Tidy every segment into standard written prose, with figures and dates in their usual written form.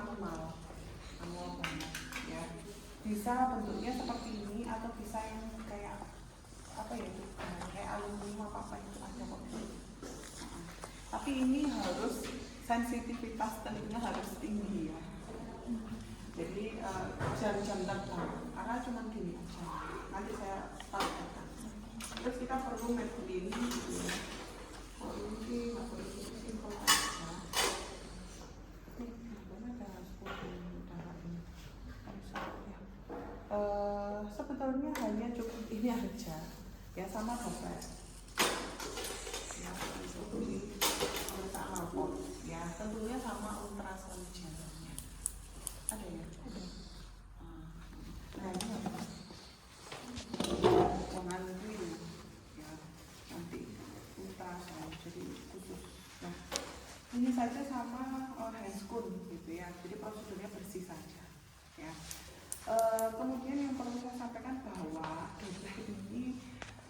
manual banget ya. Bisa bentuknya seperti ini atau bisa yang kayak apa ya itu, kayak aluminium apa itu ada kok. Tapi ini harus sensitivitas telinga harus tinggi ya. Jadi jam-jam terbang karena cuma gini aja. Nanti saya tampilkan. Terus kita perlu Maybelline gitu ya. Oh ini nggak boleh simpel aja. Sebetulnya hanya cukup ini aja ya, sama dompet ya, ini sama pop ya, tentunya sama ultrasound jalannya ada ya, nah ini apa? Jangan dulu ya, nanti ultrasound jadi khusus. Nah ini saja sama handscoon gitu ya, jadi prosedurnya bersih saja ya. Kemudian yang perlu saya sampaikan bahwa dompet ini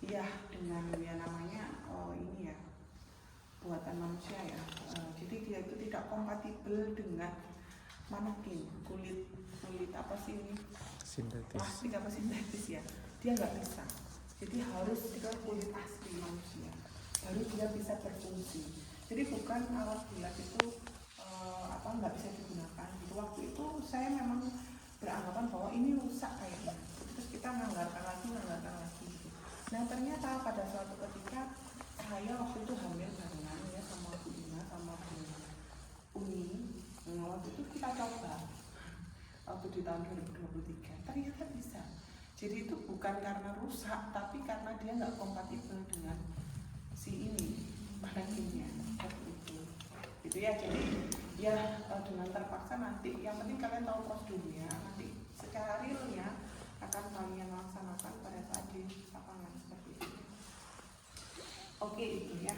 ya dengan ya namanya ini ya buatan manusia ya, jadi dia itu tidak kompatibel dengan manekin kulit apa sih ini sintetis, plastik apa sintetis ya, dia nggak bisa. Jadi harus kita kulit asli manusia baru dia bisa berfungsi. Jadi bukan alat bulat itu nggak bisa digunakan. Gitu. Waktu itu saya memang beranggapan bahwa ini rusak kayaknya, terus kita nganggarkan lagi gitu. Nah ternyata pada suatu ketika saya waktu itu hamil barengan ya sama Bu Ina sama Bu Uni. Nah waktu itu kita coba waktu di tahun 2023 ternyata bisa. Jadi itu bukan karena rusak tapi karena dia nggak kompatibel dengan si ini manekinnya gitu ya. Jadi ya dengan terpaksa nanti yang penting kalian tahu prosedurnya, nanti secara realnya akan kalian laksanakan pada saat di lapangan seperti itu. Oke itu ya.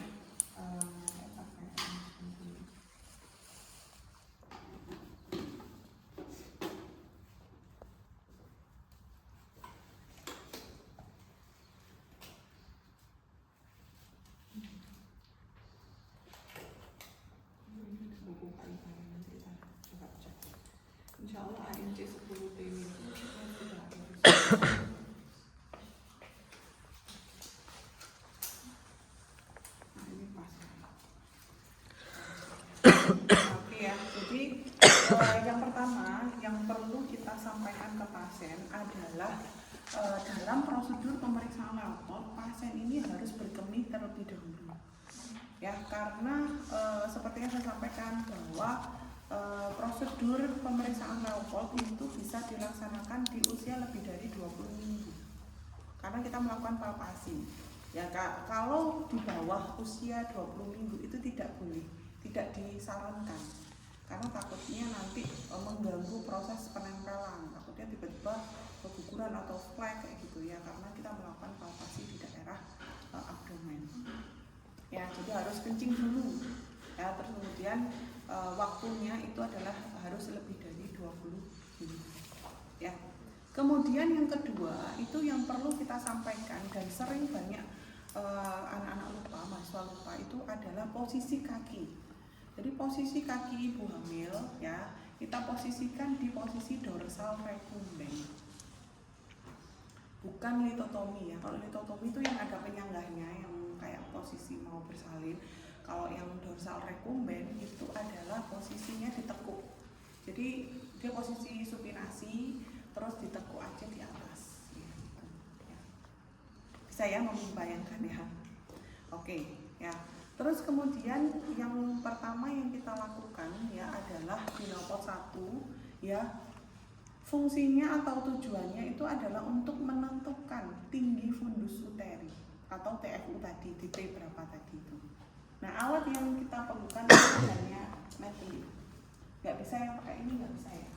Insya Allah ANC 10 TW itu sudah nah ini pas. Oke ya, jadi yang pertama yang perlu kita sampaikan ke pasien adalah dalam prosedur pemeriksaan lapor, pasien ini harus berkemih terlebih dahulu ya, karena seperti yang saya sampaikan bahwa prosedur pemeriksaan Leopold itu bisa dilaksanakan di usia lebih dari 20 minggu karena kita melakukan palpasi ya. Kalau di bawah usia 20 minggu itu tidak boleh, tidak disarankan karena takutnya nanti mengganggu proses penempelan, takutnya tiba-tiba keguguran atau flek kayak gitu ya, karena kita melakukan palpasi di daerah abdomen ya. Jadi harus kencing dulu ya, terus kemudian waktunya itu adalah harus lebih dari 20 menit ya. Kemudian yang kedua itu yang perlu kita sampaikan dan sering banyak anak-anak lupa, mahasiswa lupa, itu adalah posisi kaki. Jadi posisi kaki ibu hamil ya, kita posisikan di posisi dorsal recumbens, bukan litotomi ya. Kalau litotomi itu yang ada penyanggahnya yang kayak posisi mau bersalin. Kalau yang dorsal recumbens itu adalah posisinya ditekuk. Jadi dia posisi supinasi terus ditekuk aja di atas. Gitu. Ya. Bisa ya membayangkan ya. Oke ya. Terus kemudian yang pertama yang kita lakukan ya adalah di Leopold 1 ya. Fungsinya atau tujuannya itu adalah untuk menentukan tinggi fundus uteri atau TFU tadi, di T berapa tadi itu. Nah alat yang kita perlukan itu hanya Maybelline. Nggak bisa yang pakai ini, nggak bisa ya.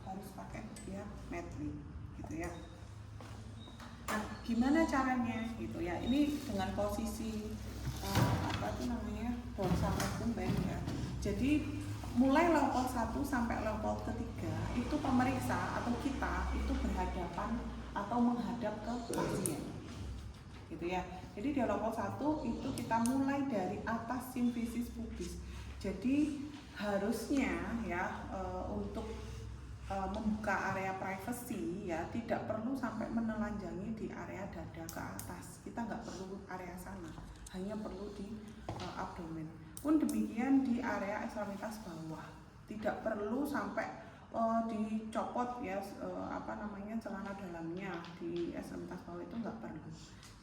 Harus pakai dia Maybelline gitu ya. Nah gimana caranya gitu ya. Ini dengan posisi apa itu namanya dorsal recumbens ya. Jadi mulai Leopold 1 sampai Leopold ketiga itu pemeriksa atau kita itu berhadapan atau menghadap ke pasien gitu ya. Jadi di Leopold 1 itu kita mulai dari atas simfisis pubis. Jadi harusnya ya untuk membuka area privacy ya tidak perlu sampai menelanjangi di area dada ke atas. Kita nggak perlu area sana, hanya perlu di abdomen. Pun demikian di area ekstremitas bawah, tidak perlu sampai dicopot ya celana dalamnya di ekstremitas bawah, itu nggak perlu.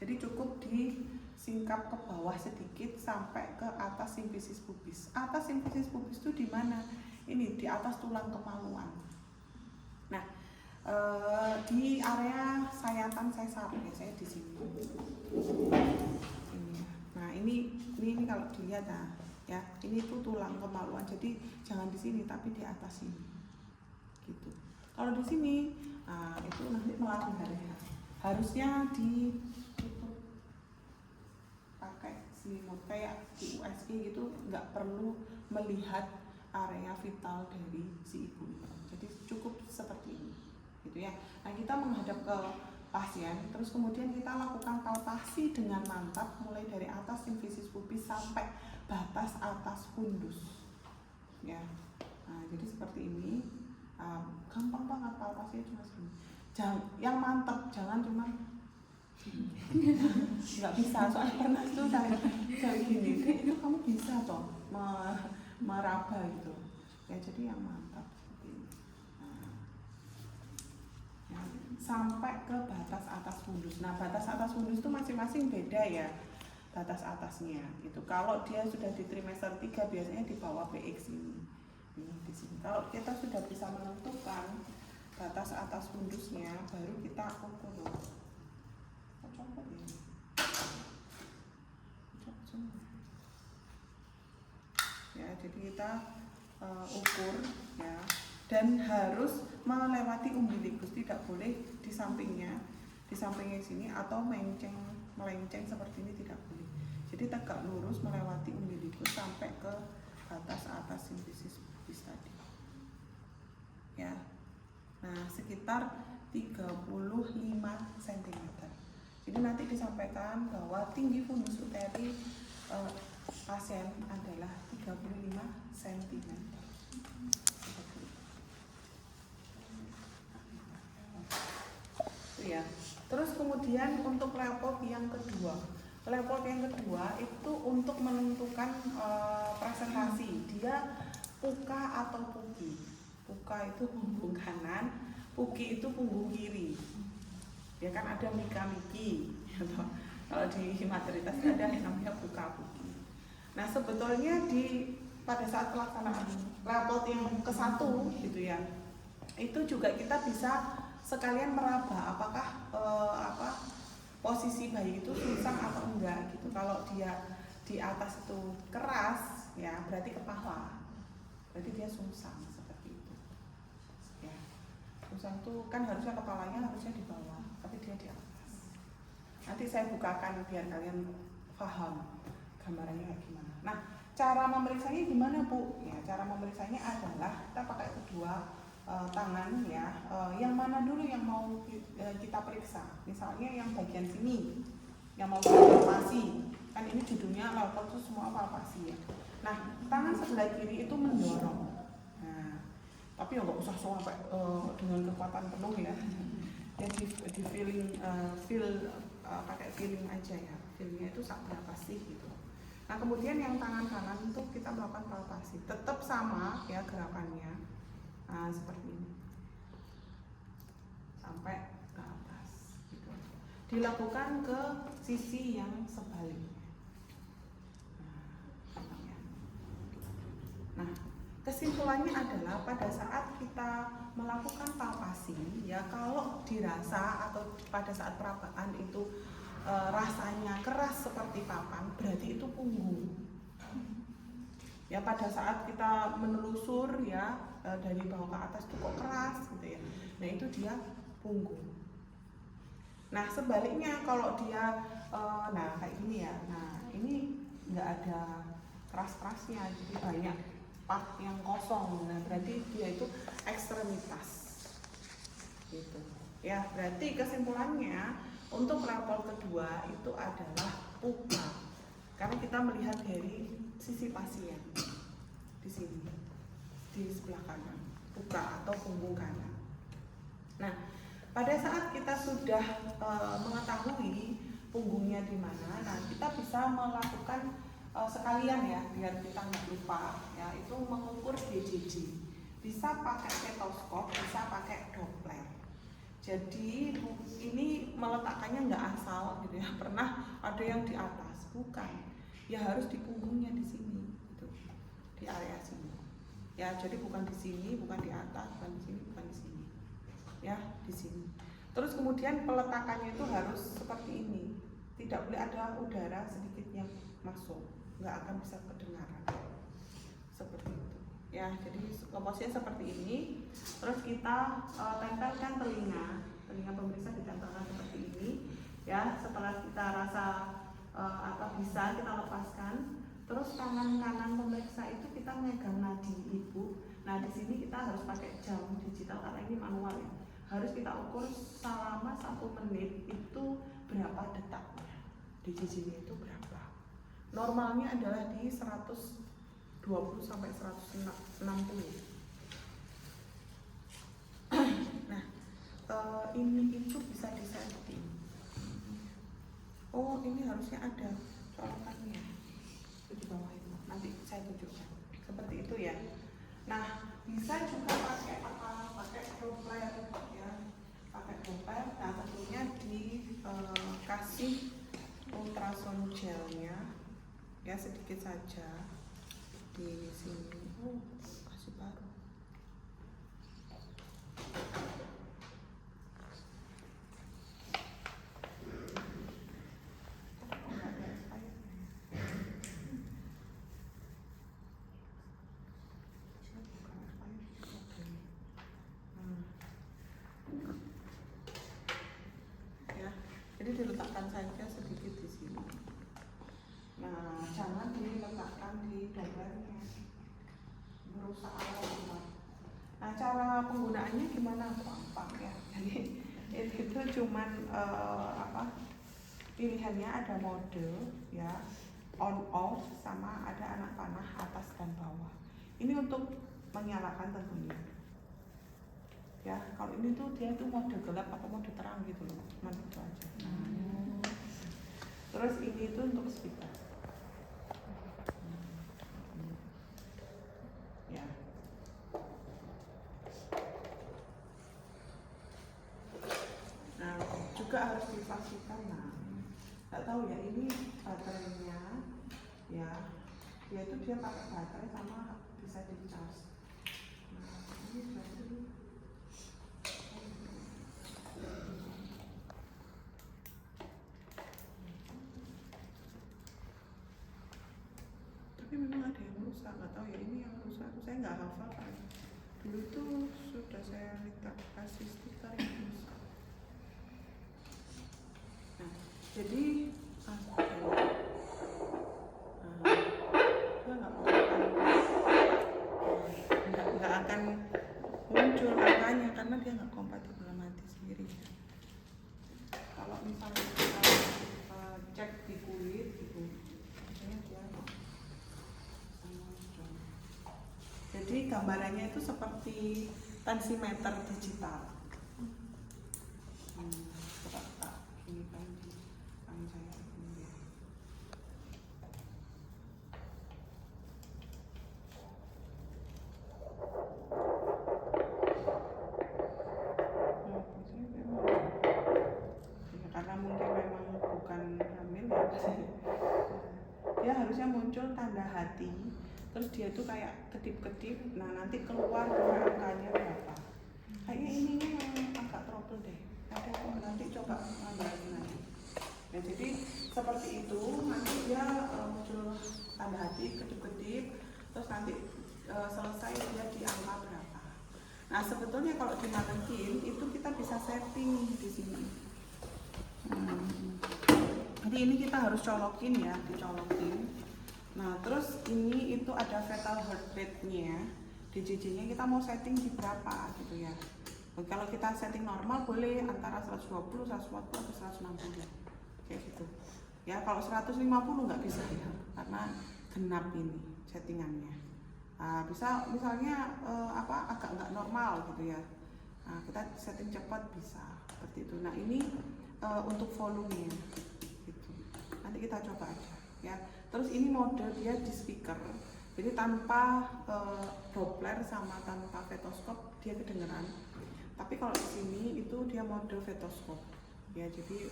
Jadi cukup disingkap ke bawah sedikit sampai ke atas simfisis pubis. Atas simfisis pubis itu di mana? Ini di atas tulang kemaluan. Nah, di area sayatan sesar biasanya di sini. Ini. Nah, ini kalau dilihat ya, ini tuh tulang kemaluan. Jadi jangan di sini tapi di atas sini. Gitu. Kalau di sini, itu nanti melanggar ya. Harusnya ditutup pakai selimut kayak di USG gitu, nggak perlu melihat area vital dari si ibu. Jadi cukup seperti ini, gitu ya. Nah, kita menghadap ke pasien, terus kemudian kita lakukan palpasi dengan mantap mulai dari atas simfisis pubis sampai batas atas fundus, ya. Nah, jadi seperti ini, gampang banget palpasinya, cuma segini. Yang mantap, jangan cuma nggak bisa, soalnya pernah itu saya gini, itu kamu bisa toh meraba gitu, ya. Jadi yang mantap. Sampai ke batas atas fundus. Nah, batas atas fundus itu masing-masing beda ya batas atasnya. Itu kalau dia sudah di trimester 3 biasanya di bawah PX ini. Di sini. Kalau kita sudah bisa menentukan batas atas fundusnya, baru kita ukur. Ya, jadi kita ukur ya. Dan harus melewati umbilikus, tidak boleh di sampingnya sini atau melenceng seperti ini, tidak boleh. Jadi tegak lurus melewati umbilikus sampai ke batas atas simfisis pubis tadi. Ya. Nah, sekitar 35 cm. Jadi nanti disampaikan bahwa tinggi fundus uteri pasien adalah 35 cm. Ya. Terus kemudian untuk leopard yang kedua itu untuk menentukan presentasi, dia puka atau puki. Puka itu punggung kanan, puki itu punggung kiri. Ya kan ada mika-miki, kalau di matritas ada yang namanya puka-puki. Nah, sebetulnya pada saat pelaksanaan leopard yang ke-1 gitu ya, itu juga kita bisa sekalian meraba apakah posisi bayi itu susah atau enggak gitu. Kalau dia di atas itu keras ya berarti kepala, berarti dia sungsang seperti itu ya. Sungsang tuh kan harusnya kepalanya harusnya di bawah, tapi dia di atas. Nanti saya bukakan biar kalian paham gambarannya kayak gimana. Nah, cara memeriksanya gimana Bu? Ya, cara memeriksanya adalah kita pakai kedua tangan ya, yang mana dulu yang mau kita periksa. Misalnya yang bagian sini yang mau kita palpasi, kan ini judulnya leopard itu semua palpasi ya. Nah, tangan sebelah kiri itu mendorong. Nah, tapi ya nggak usah sampai dengan kekuatan penuh ya. Ya di pakai feeling aja ya. Feelingnya itu berapa sih gitu. Nah, kemudian yang tangan kanan itu kita melakukan palpasi, tetap sama ya gerakannya. Nah, seperti ini sampai ke atas gitu. Dilakukan ke sisi yang sebaliknya. Nah, kesimpulannya adalah pada saat kita melakukan palpasi ya, kalau dirasa atau pada saat perabaan itu rasanya keras seperti papan, berarti itu punggung. Ya, pada saat kita menelusur ya dari bawah ke atas itu kok keras gitu ya. Nah, itu dia punggung. Nah, sebaliknya kalau dia kayak gini ya. Nah, ini nggak ada keras-kerasnya, jadi banyak part yang kosong. Nah, berarti dia itu ekstremitas. Gitu. Ya, berarti kesimpulannya untuk level kedua itu adalah puka. Karena kita melihat dari sisi pasien di sini. di sebelah kanan, buka atau punggung kanan. Nah, pada saat kita sudah mengetahui punggungnya di mana, nah kita bisa melakukan sekalian ya, biar kita nggak lupa ya, itu mengukur BJJ. Bisa pakai stetoskop, bisa pakai Doppler. Jadi ini meletakkannya nggak asal gitu ya. Pernah ada yang di atas, bukan. Ya harus di punggungnya di sini, gitu. Di area sini. Ya, jadi bukan di sini, bukan di atas, bukan di sini, bukan di sini. Ya, di sini. Terus kemudian peletakannya itu harus seperti ini. Tidak boleh ada udara sedikit yang masuk, nggak akan bisa kedengaran. Seperti itu. Ya, jadi posisinya seperti ini. Terus kita tempelkan telinga pemeriksa ditempelkan seperti ini. Ya, setelah kita rasa bisa kita lepaskan. Terus tangan kanan pemeriksa itu kita megang nadi ibu. Nah, di sini kita harus pakai jam digital karena ini manual ya. Harus kita ukur selama 1 menit itu berapa detaknya. BJJ-nya itu berapa? Normalnya adalah di 120 sampai 160. Nah, ini itu bisa disetting. Oh, ini harusnya ada colokannya itu di bawah itu. Nanti saya tunjukkan. Seperti itu ya. Nah, bisa juga pakai Doppler ya. Pakai Doppler. Nah, tentunya dikasih ultrasound gelnya ya, sedikit saja di sini. Oh, kasih baru. Jadi diletakkan saja sedikit di sini. Nah, jangan diletakkan di Dopplernya, merusak alat. Nah, cara penggunaannya gimana? Gampang ya. Jadi itu cuman pilihannya ada mode ya, on off sama ada anak panah atas dan bawah. Ini untuk menyalakan tentunya. Ya, kalau ini tuh dia itu mode gelap atau mode terang gitu loh, cuma itu aja. Terus ini itu untuk speaker. Ya. Nah, juga harus dipastikan. Nah, nggak tahu ya, ini baterainya ya, dia itu dia pakai baterai sama bisa di charge. Nah, ini baterai. Tapi memang ada yang rusak, nggak tahu ya ini yang rusak. Saya nggak hafal kan. Dulu itu sudah saya minta kasih stiker yang rusak. Nah, jadi dia nggak akan muncul angkanya karena dia nggak kompatibel mati sendiri. Kalau misalnya kita cek di kulit gitu, biasanya dia muncul. Jadi gambarannya itu seperti tensimeter digital. Coba tak ini kan di tangan saya ini ya. Karena mungkin memang bukan hamil ya, dia harusnya muncul tanda hati, terus dia tuh kayak kedip-kedip. Nah, nanti keluar angkanya berapa. Kayaknya ininya yang agak trouble deh. Ada kok, nanti coba tambahin lagi. Ya, jadi seperti itu, nanti dia muncul tanda hati, kedip-kedip, terus nanti selesai dia di angka berapa. Nah, sebetulnya kalau di manekin itu kita bisa setting di sini. Jadi ini kita harus colokin ya, dicolokin. Nah, terus ini itu ada fetal heart rate-nya, DJJ-nya kita mau setting di berapa gitu ya. Kalau kita setting normal boleh antara 120, 140 atau 160 kayak gitu. Ya, kalau 150 nggak bisa ya, karena genap ini settingannya. Nah, bisa misalnya agak nggak normal gitu ya. Nah, kita setting cepat bisa seperti itu. Nah, ini untuk volumenya gitu. Nanti kita coba aja ya. Terus ini mode dia di speaker. Jadi tanpa Doppler sama tanpa stetoskop dia kedengeran. Tapi kalau di sini itu dia mode stetoskop. Ya, jadi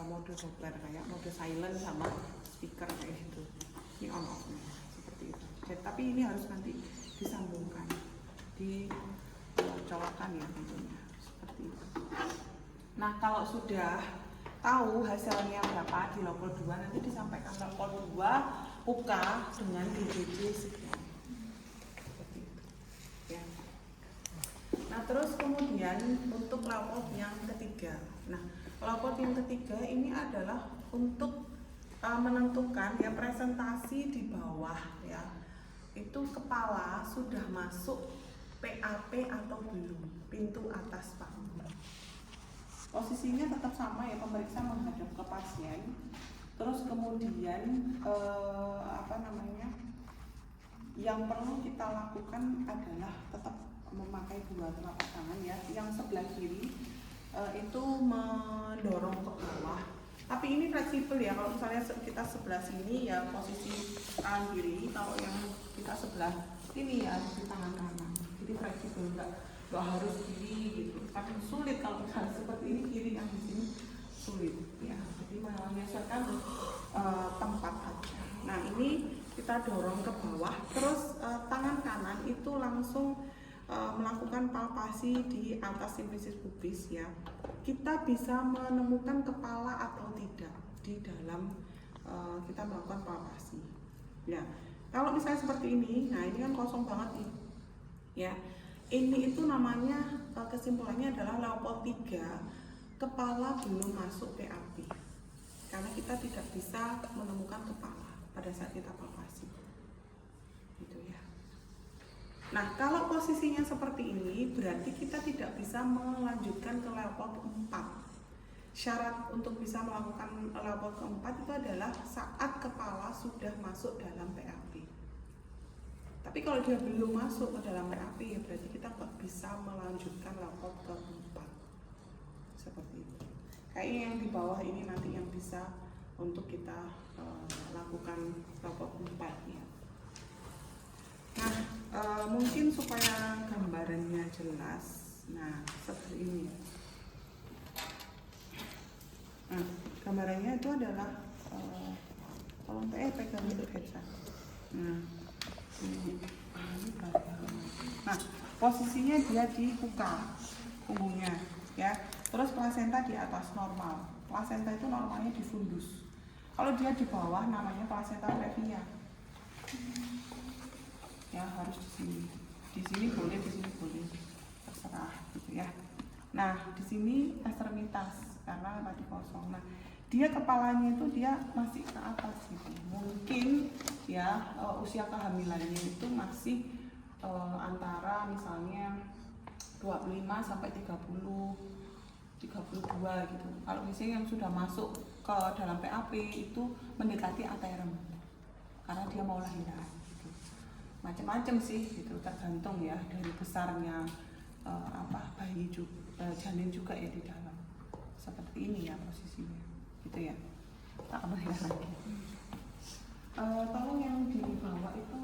mode Doppler kayak mode silent sama speaker kayak gitu. Ini on off-nya seperti itu. Jadi, tapi ini harus nanti disambungkan, dicolokan ya tentunya seperti itu. Nah, kalau sudah tahu hasilnya berapa di level 2, nanti disampaikan level 2 buka dengan DJJ sekian. Seperti itu. Ya. Nah, terus kemudian untuk level yang ketiga. Nah, level yang ketiga ini adalah untuk menentukan ya presentasi di bawah ya. Itu kepala sudah masuk PAP atau belum, pintu atas panggung. Posisinya tetap sama ya, pemeriksa menghadap ke pasien. Terus kemudian yang perlu kita lakukan adalah tetap memakai dua telapak tangan ya. Yang sebelah kiri itu mendorong ke bawah. Tapi ini fleksibel ya, kalau misalnya kita sebelah sini ya posisi tangan kiri, kalau yang kita sebelah sini ya di tangan kanan. Jadi fleksibel, nggak harus kiri gitu. Tapi sulit kalau misalnya seperti ini, kiri yang di sini sulit ya. Jadi menyesuaikan tempat aja. Nah, ini kita dorong ke bawah, terus tangan kanan itu langsung melakukan palpasi di atas simplicis pubis ya. Kita bisa menemukan kepala atau tidak di dalam kita melakukan palpasi. Ya, kalau misalnya seperti ini, nah ini kan kosong banget nih. Ya, ini itu namanya kesimpulannya adalah level 3, kepala belum masuk PAP. Karena kita tidak bisa menemukan kepala pada saat kita palpasi. Gitu ya. Nah, kalau posisinya seperti ini, berarti kita tidak bisa melanjutkan ke level keempat. Syarat untuk bisa melakukan level keempat itu adalah saat kepala sudah masuk dalam PAP. Tapi kalau dia belum masuk ke dalam PAP, ya berarti kita nggak bisa melanjutkan level keempat. Seperti itu. Kayaknya yang di bawah ini nanti yang bisa untuk kita lakukan level keempat ya. Nah, mungkin supaya gambarannya jelas, nah seperti ini. Nah, gambarannya itu adalah tolong pegang itu headset. Nah, ini nah, posisinya dia di muka punggungnya, ya. Terus plasenta di atas normal. Plasenta itu normalnya di fundus. Kalau dia di bawah namanya plasenta previa. Ya, harus di sini. Di sini boleh, di sini boleh. Terserah gitu ya. Nah, di sini ekstremitas karena tadi kosong. Nah, dia kepalanya itu dia masih ke atas gitu. Mungkin ya usia kehamilannya itu masih antara misalnya 25 sampai 32 gitu. Kalau misalnya yang sudah masuk ke dalam PAP itu mendekati aterem karena dia mau lahiran gitu. Macam-macam sih gitu, tergantung ya dari besarnya bayi juga, janin juga ya di dalam. Seperti ini ya posisinya gitu ya. Tak bayar lagi. Tolong yang di bawah itu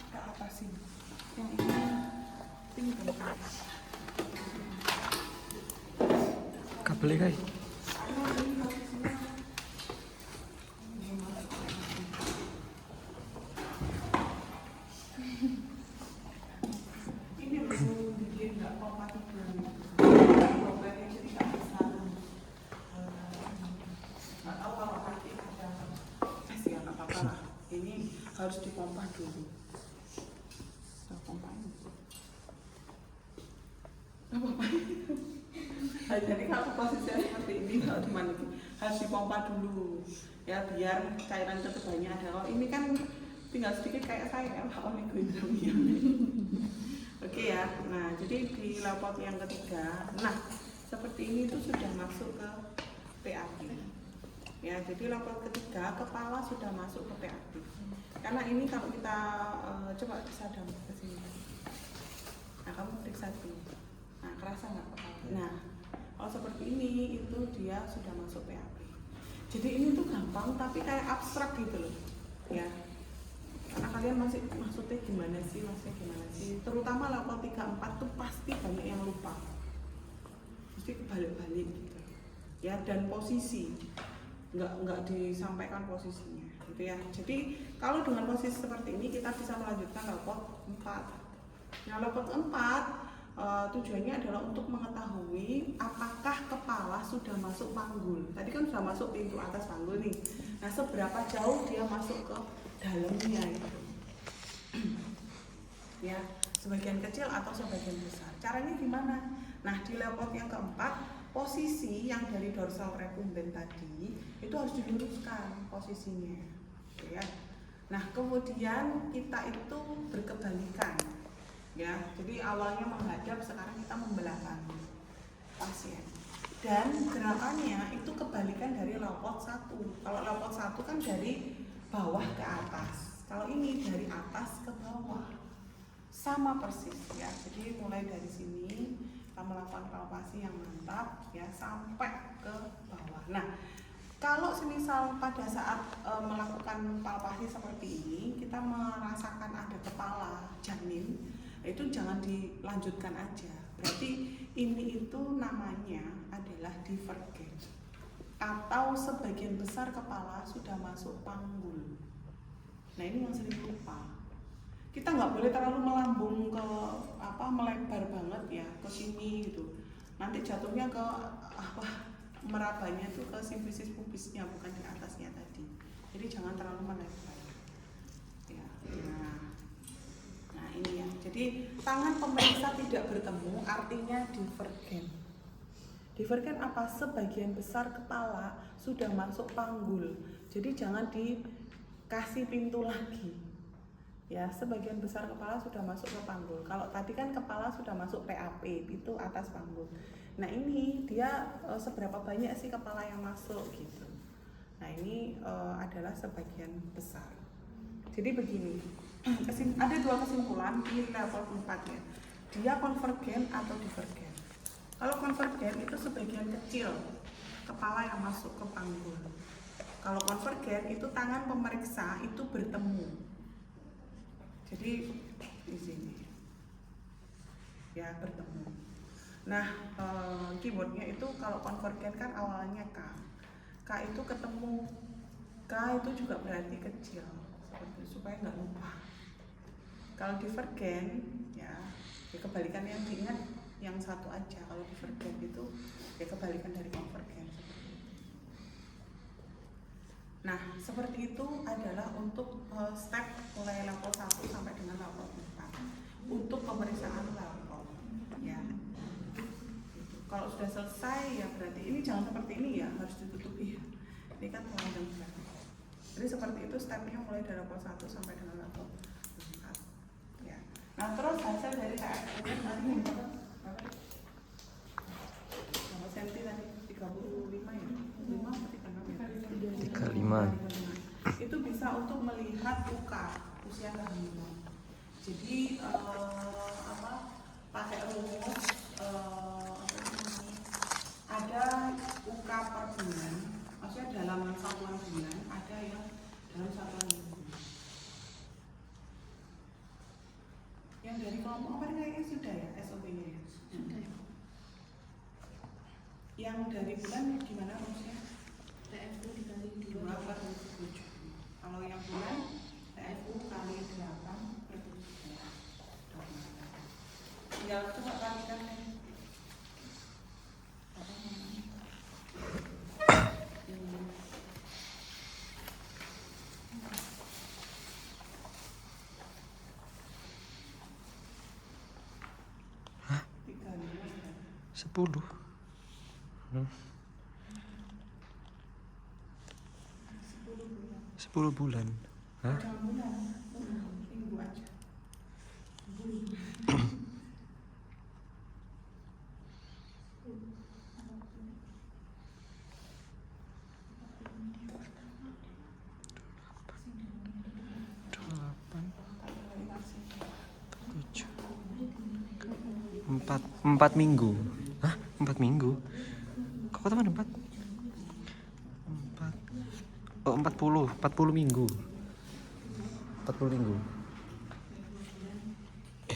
ke atas ini. Yang ini tinggal kabelnya guys. harus dipompa dulu. Pompain. Jadi kalau posisinya seperti ini, kalau harus dipompa dulu, ya biar cairan ketebalnya ada. Kalau ini kan tinggal sedikit kayak saya, kalau minggu ini. Oke ya. Nah, jadi di level yang ketiga, nah seperti ini itu sudah masuk ke PAP. Ya, jadi level ketiga kepala sudah masuk ke PAP. Karena ini kalau kita coba disadam ke sini. Nah, kamu periksa dulu. Nah, kerasa nggak kepala? Nah, kalau seperti ini itu dia sudah masuk PAP. Jadi ini tuh gampang tapi kayak abstrak gitu loh. Ya. Karena kalian masih maksudnya gimana sih? Terutama level 3-4 tuh pasti banyak yang lupa. Mesti kebalik-balik gitu. Ya, dan posisi nggak disampaikan posisinya gitu ya. Jadi kalau dengan posisi seperti ini kita bisa melanjutkan level 4. Nah, level 4 tujuannya adalah untuk mengetahui apakah kepala sudah masuk panggul. Tadi kan sudah masuk pintu atas panggul nih. Nah, seberapa jauh dia masuk ke dalamnya itu. Ya, sebagian kecil atau sebagian besar. Caranya gimana? Nah, di level yang keempat, posisi yang dari dorsal recumbens tadi itu harus diluruskan posisinya, ya. Nah, kemudian kita itu berkebalikan, ya. Jadi awalnya menghadap, sekarang kita membelakangi pasien. Dan gerakannya itu kebalikan dari lopot 1. Kalau lopot 1 kan dari bawah ke atas. Kalau ini dari atas ke bawah. Sama persis, ya. Jadi mulai dari sini kita melakukan palpasi yang mantap, ya, sampai ke bawah. Nah, kalau semisal pada saat melakukan palpasi seperti ini kita merasakan ada kepala janin, itu jangan dilanjutkan aja. Berarti ini itu namanya adalah divergen, atau sebagian besar kepala sudah masuk panggul. Nah, ini yang sering lupa. Kita nggak boleh terlalu melambung ke melebar banget ya ke sini gitu. Nanti jatuhnya ke merabanya itu ke simfisis pubisnya, bukan di atasnya tadi. Jadi jangan terlalu melebar. Ya. Nah ini ya. Jadi tangan pemeriksa tidak bertemu artinya divergen. Divergen apa? Sebagian besar kepala sudah masuk panggul. Jadi jangan dikasih pintu lagi. Ya, sebagian besar kepala sudah masuk ke panggul. Kalau tadi kan kepala sudah masuk PAP, itu atas panggul. Nah, ini dia seberapa banyak sih kepala yang masuk gitu. Nah, ini adalah sebagian besar. Jadi begini, ada 2 kesimpulan di level 4 ya. Dia konvergen atau divergen. Kalau konvergen itu sebagian kecil kepala yang masuk ke panggul. Kalau konvergen itu tangan pemeriksa itu bertemu. Jadi di sini ya bertemu. Nah, keywordnya itu kalau konvergen kan awalnya K itu ketemu, K itu juga berarti kecil, seperti supaya nggak lupa. Kalau divergen ya kebalikan, yang diingat yang satu aja. Kalau divergen itu ya kebalikan dari konvergen. Nah, seperti itu adalah untuk step mulai level 1 sampai dengan level 4 untuk pemeriksaan level. Ya. Kalau sudah selesai ya berarti ini jangan seperti ini ya, harus ditutupi ya. Ini kan telanjang sekali. Jadi seperti itu stepnya mulai dari level 1 sampai dengan level 4. Ya. Nah, terus hasil dari KFU tadi berapa senti tadi? 35 ya? 5 atau 36 ya? 35. Itu bisa untuk melihat UK usia kehamilan. Jadi pakai rumus ada UK per bulan, maksudnya dalam satuan bulan, ada yang dalam satuan minggu. Yang dari kelompok apa kayaknya sudah ya SOP-nya ya? Sudah. Yang dari bulan gimana maksudnya? TFU dikali 2 per 7. Kalau yang bulan TFU kali 8 per 7. Tinggal coba kalikan apa namanya? Hah? 10. 10 bulan. Hah? Minggu aja. Empat minggu. Hah? 4 minggu? Kok teman 4? 4. Oh, 40 minggu. 40 minggu.